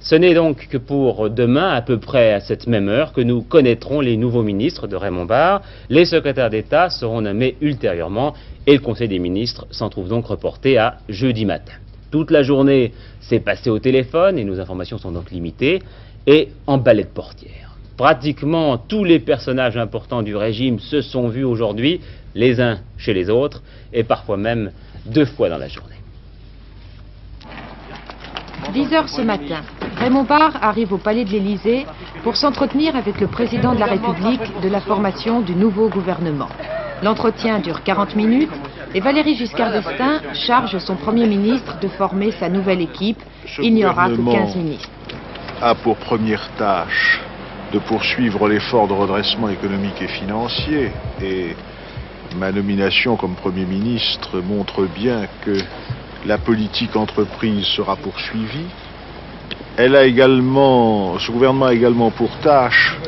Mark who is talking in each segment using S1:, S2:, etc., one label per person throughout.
S1: Ce n'est donc que pour demain, à peu près à cette même heure, que nous connaîtrons les nouveaux ministres de Raymond Barre. Les secrétaires d'État seront nommés ultérieurement et le Conseil des ministres s'en trouve donc reporté à jeudi matin. Toute la journée s'est passée au téléphone et nos informations sont donc limitées et en balai de portière. Pratiquement tous les personnages importants du régime se sont vus aujourd'hui, les uns chez les autres et parfois même 2 fois dans la journée.
S2: 10 heures ce matin, Raymond Barre arrive au palais de l'Élysée pour s'entretenir avec le président de la République de la formation du nouveau gouvernement. L'entretien dure 40 minutes et Valéry Giscard d'Estaing charge son Premier ministre de former sa nouvelle équipe. Il n'y aura que 15 ministres.
S3: A pour première tâche de poursuivre l'effort de redressement économique et financier, et ma nomination comme Premier ministre montre bien que la politique entreprise sera poursuivie. Ce gouvernement a également pour tâche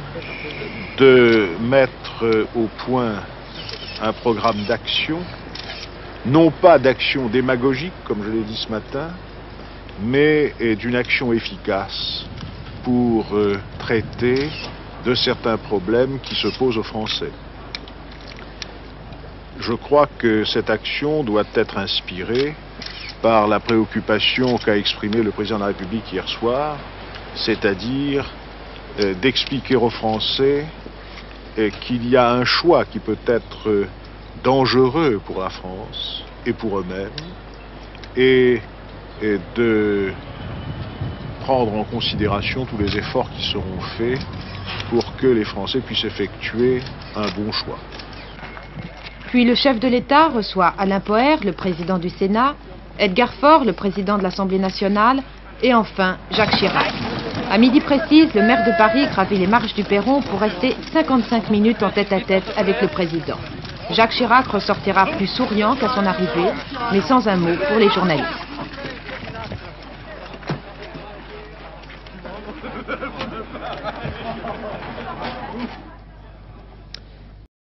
S3: de mettre au point un programme d'action, non pas d'action démagogique, comme je l'ai dit ce matin, mais d'une action efficace pour traiter de certains problèmes qui se posent aux Français. Je crois que cette action doit être inspirée par la préoccupation qu'a exprimée le président de la République hier soir, c'est-à-dire d'expliquer aux Français qu'il y a un choix qui peut être dangereux pour la France et pour eux-mêmes, et de prendre en considération tous les efforts qui seront faits pour que les Français puissent effectuer un bon choix.
S2: Puis le chef de l'État reçoit Alain Poher, le président du Sénat, Edgar Faure, le président de l'Assemblée nationale, et enfin Jacques Chirac. À midi précise, le maire de Paris gravit les marches du perron pour rester 55 minutes en tête-à-tête avec le président. Jacques Chirac ressortira plus souriant qu'à son arrivée, mais sans un mot pour les journalistes.